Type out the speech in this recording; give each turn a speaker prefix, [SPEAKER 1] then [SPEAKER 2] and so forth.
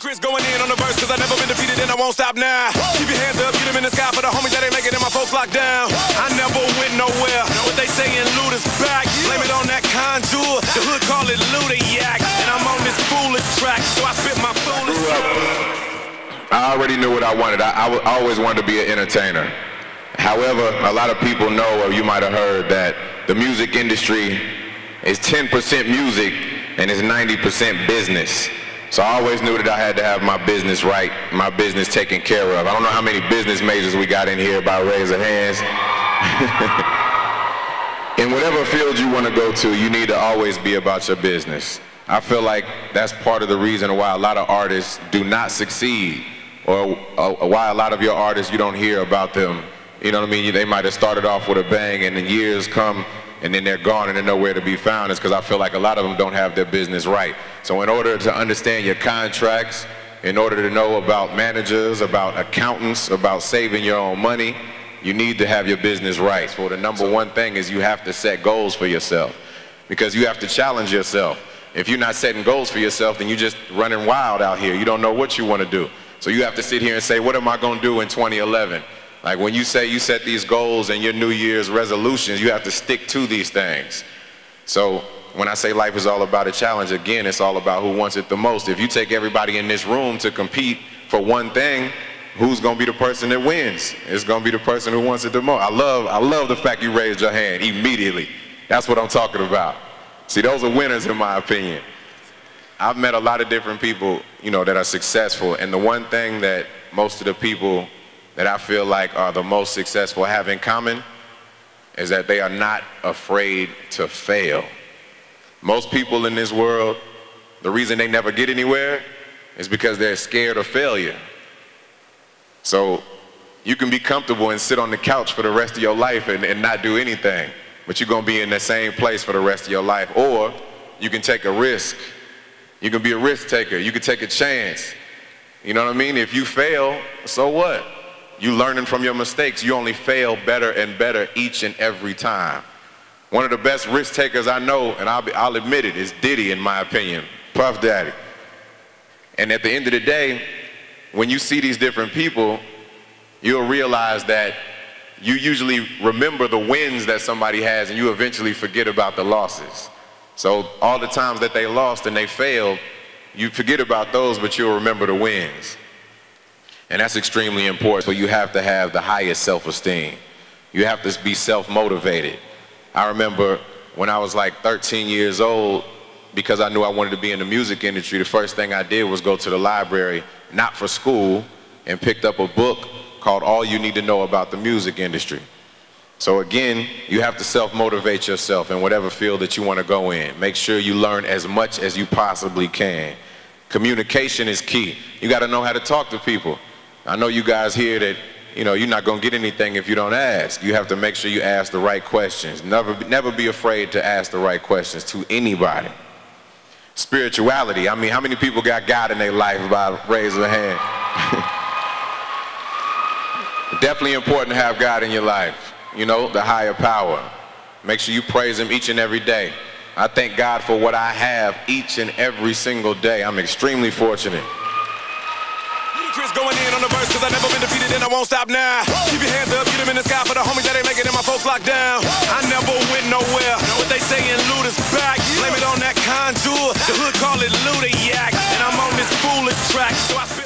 [SPEAKER 1] Ludacris going in on the verse, cause I never been defeated and I won't stop now. Keep your hands up, get them in the sky for the homies that ain't making it, my folks locked down. I never went nowhere, what they saying, Luda's back. Blame it on that contour, the hood call it Luda Yak. And I'm on this foolish track, so I spit my foolish
[SPEAKER 2] I already knew what I wanted. I always wanted to be an entertainer. However, a lot of people know, or you might have heard, that the music industry is 10% music and it's 90% business. So I always knew that I had to have my business right, my business taken care of. I don't know how many business majors we got in here by raise of hands. In whatever field you want to go to, you need to always be about your business. I feel like that's part of the reason why a lot of artists do not succeed, or why a lot of your artists, you don't hear about them. You know what I mean? They might have started off with a bang and then years come and then they're gone and they're nowhere to be found. It's because I feel like a lot of them don't have their business right. So in order to understand your contracts, in order to know about managers, about accountants, about saving your own money, you need to have your business right. So the number one thing is you have to set goals for yourself, because you have to challenge yourself. If you're not setting goals for yourself, then you're just running wild out here. You don't know what you want to do. So you have to sit here and say, what am I going to do in 2011? Like when you say you set these goals and your New Year's resolutions, you have to stick to these things. So when I say life is all about a challenge, again, it's all about who wants it the most. If you take everybody in this room to compete for one thing, who's going to be the person that wins? It's going to be the person who wants it the most. I love the fact you raised your hand immediately. That's what I'm talking about. See, those are winners in my opinion. I've met a lot of different people, you know, that are successful, and the one thing that most of the people that I feel like are the most successful have in common is that they are not afraid to fail. Most people in this world, the reason they never get anywhere is because they're scared of failure. So you can be comfortable and sit on the couch for the rest of your life and not do anything, but you're gonna be in the same place for the rest of your life. Or you can take a risk. You can be a risk taker. You can take a chance. You know what I mean? If you fail, so what? You learning from your mistakes. You only fail better and better each and every time. One of the best risk takers I know, and I'll admit it, is Diddy in my opinion, Puff Daddy. And at the end of the day, when you see these different people, you'll realize that you usually remember the wins that somebody has and you eventually forget about the losses. So all the times that they lost and they failed, you forget about those, but you'll remember the wins. And that's extremely important. So you have to have the highest self-esteem. You have to be self-motivated. I remember when I was like 13 years old, because I knew I wanted to be in the music industry, the first thing I did was go to the library, not for school, and picked up a book called All You Need to Know About the Music Industry. So again, you have to self-motivate yourself in whatever field that you want to go in. Make sure you learn as much as you possibly can. Communication is key. You got to know how to talk to people. I know you guys hear that, you know, you're not going to get anything if you don't ask. You have to make sure you ask the right questions. Never be afraid to ask the right questions to anybody. Spirituality. I mean, how many people got God in their life by raising a hand? Definitely important to have God in your life. You know, the higher power. Make sure you praise him each and every day. I thank God for what I have each and every single day. I'm extremely fortunate.
[SPEAKER 1] Ludacris going in on the verse, cause I never been defeated and I won't stop now. Keep your hands up, get them in the sky for the homies that ain't making it, my folks locked down. I never went nowhere, what they saying, Luda's back. Blame it on that contour, the hood call it Luda Yak. And I'm on this foolish track, so I spit